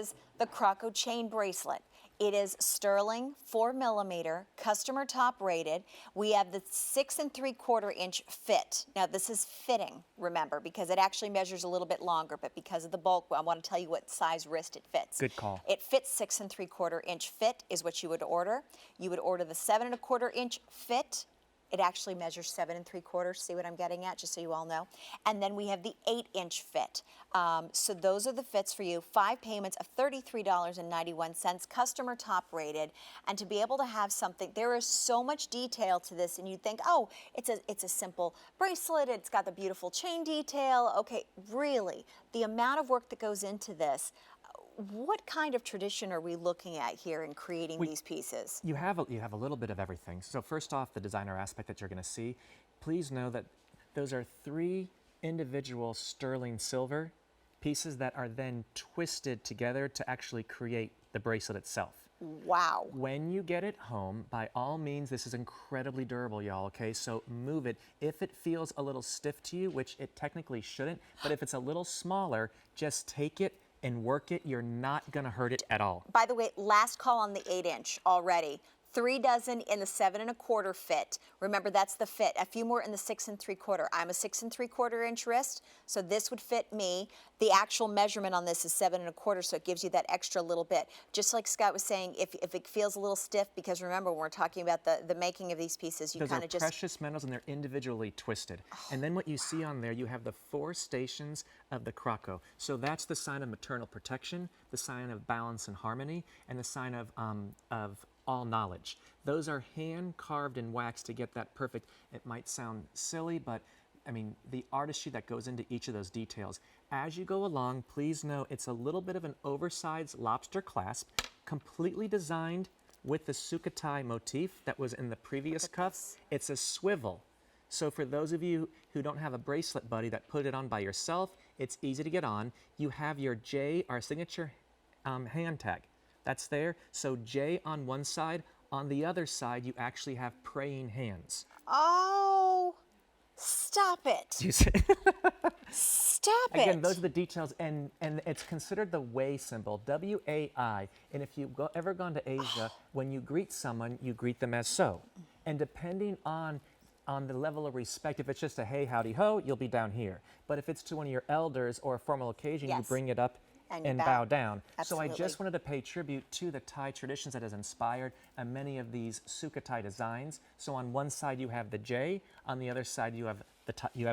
is the Croco chain bracelet. It is sterling, 4mm, customer top rated. We have the 6 3/4 inch fit. Now this is fitting, remember, because it actually measures a little bit longer, but because of the bulk, I want to tell you what size wrist it fits. Good call. It fits 6 3/4 inch fit is what you would order. You would order the 7 1/4 inch fit. It actually measures 7 3/4. See what I'm getting at, just so you all know. And then we have the 8-inch fit. So those are the fits for you. 5 payments of $33.91, customer top rated. And to be able to have something, there is so much detail to this, and you think, oh, it's a simple bracelet. It's got the beautiful chain detail. Okay, really, the amount of work that goes into this. What kind of tradition are we looking at here in creating these pieces? You have a little bit of everything. So first off, the designer aspect that you're going to see, please know that those are 3 individual sterling silver pieces that are then twisted together to actually create the bracelet itself. Wow. When you get it home, by all means, this is incredibly durable, y'all, okay? So move it. If it feels a little stiff to you, which it technically shouldn't, but if it's a little smaller, just take it and work it. You're not gonna hurt it at all. By the way, last call on the 8-inch already. 3 dozen in the 7 1/4 fit. Remember, that's the fit. A few more in the 6 3/4. I'm a 6 3/4 inch wrist, so this would fit me. The actual measurement on this is 7 1/4, so it gives you that extra little bit. Just like Scott was saying, if it feels a little stiff, because remember, when we're talking about the making of these pieces, you kind of just... Those are precious metals, and they're individually twisted. Oh, and then what you see on there, you have the 4 stations of the Croco. So that's the sign of maternal protection, the sign of balance and harmony, and the sign of all knowledge. Those are hand carved in wax to get that perfect. It might sound silly, but I mean, the artistry that goes into each of those details. As you go along, please know it's a little bit of an oversized lobster clasp, completely designed with the Sukhothai motif that was in the previous cuff. It's a swivel. So for those of you who don't have a bracelet buddy that put it on by yourself, it's easy to get on. You have your J, our signature hand tag. That's there. So J on one side. On the other side, you actually have praying hands. Oh, stop it. You see? Stop it. Again, those are the details, and it's considered the way symbol, W-A-I. And if you've ever gone to Asia, when you greet someone, you greet them as so. And depending on the level of respect, if it's just a hey, howdy, ho, you'll be down here. But if it's to one of your elders or a formal occasion, you bring it up and bow down. Absolutely. So I just wanted to pay tribute to the Thai traditions that has inspired many of these Sukhothai designs. So on one side you have the J, on the other side you have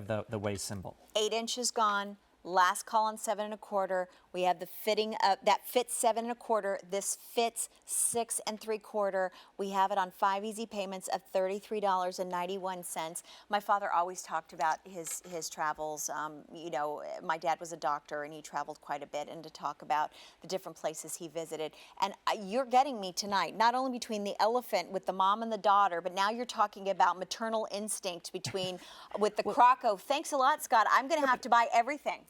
the way symbol. 8 inches gone. Last call on 7 1/4. We have the fitting that fits 7 1/4. This fits 6 3/4. We have it on 5 easy payments of $33.91. My father always talked about his travels. You know, my dad was a doctor and he traveled quite a bit, and to talk about the different places he visited. And you're getting me tonight, not only between the elephant with the mom and the daughter, but now you're talking about maternal instinct with the Croco. Thanks a lot, Scott. I'm going to have to buy everything.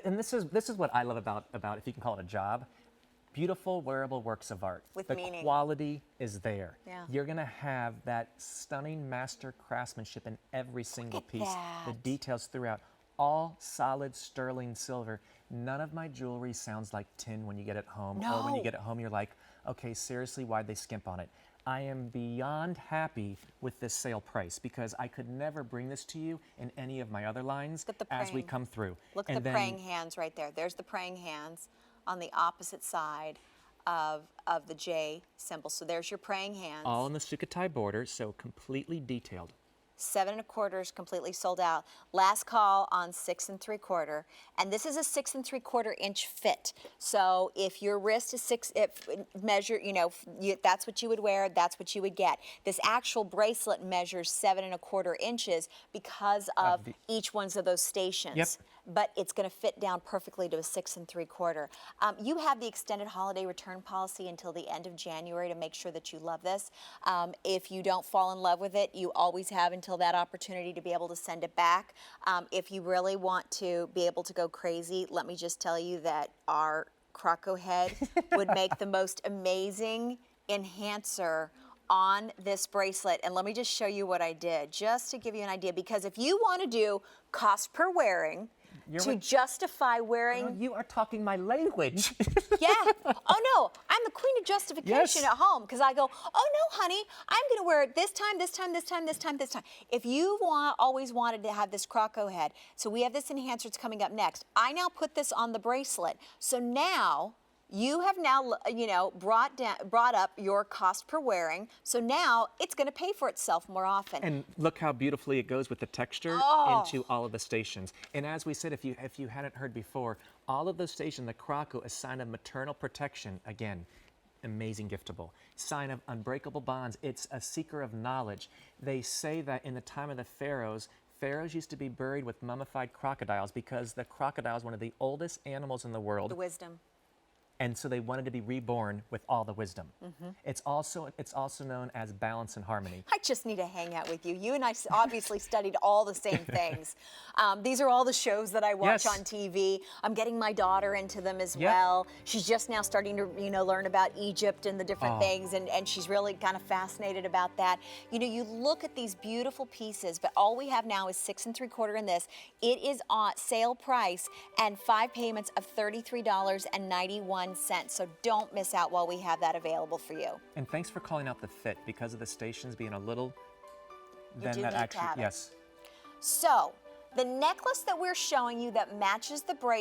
And this is what I love about if you can call it a job, beautiful wearable works of art. With the meaning. Quality is there. Yeah. You're gonna have that stunning master craftsmanship in every single piece. The details throughout, all solid sterling silver. None of my jewelry sounds like tin when you get it home. No. Or when you get it home, you're like, okay, seriously, why'd they skimp on it? I am beyond happy with this sale price because I could never bring this to you in any of my other lines as we come through. Look at the praying hands right there. There's the praying hands on the opposite side of the J symbol. So there's your praying hands. All in the Sukhothai border, so completely detailed. 7 1/4 is completely sold out. Last call on 6 3/4, and this is a 6 3/4 inch fit. So if your wrist is that's what you would wear. That's what you would get. This actual bracelet measures 7 1/4 inches because of each one of those stations. Yep. But it's going to fit down perfectly to a 6 3/4. You have the extended holiday return policy until the end of January to make sure that you love this. If you don't fall in love with it, you always have until that opportunity to be able to send it back. If you really want to be able to go crazy, let me just tell you that our Croco head would make the most amazing enhancer on this bracelet. And let me just show you what I did, just to give you an idea, because if you want to do cost per wearing, You're to what- justify Girl, wearing. you are talking my language. Yeah. Oh no, I'm the queen of justification Yes. at home because I go, oh no, honey, I'm going to wear it this time, this time, this time, this time, this time. If you always wanted to have this Croco head, so we have this enhancer that's coming up next. I now put this on the bracelet. So now you have now, brought up your cost per wearing. So now it's going to pay for itself more often. And look how beautifully it goes with the texture Oh. into all of the stations. And as we said, if you hadn't heard before, all of those stations, the Croco, a sign of maternal protection. Again, amazing giftable. Sign of unbreakable bonds. It's a seeker of knowledge. They say that in the time of the pharaohs used to be buried with mummified crocodiles because the crocodile is one of the oldest animals in the world. The wisdom. And so they wanted to be reborn with all the wisdom. It's also known as balance and harmony. I just need to hang out with you. You and I obviously studied all the same things. These are all the shows that I watch Yes. on TV. I'm getting my daughter into them as Yep. well. She's just now starting to, learn about Egypt and the different Oh. things, and she's really kind of fascinated about that. You look at these beautiful pieces, but all we have now is 6 3/4 in this. It is on sale price and 5 payments of $33.91. So don't miss out while we have that available for you. And thanks for calling out the fit because of the stations being a little. You do need to have it. Yes. So the necklace that we're showing you that matches the bracelet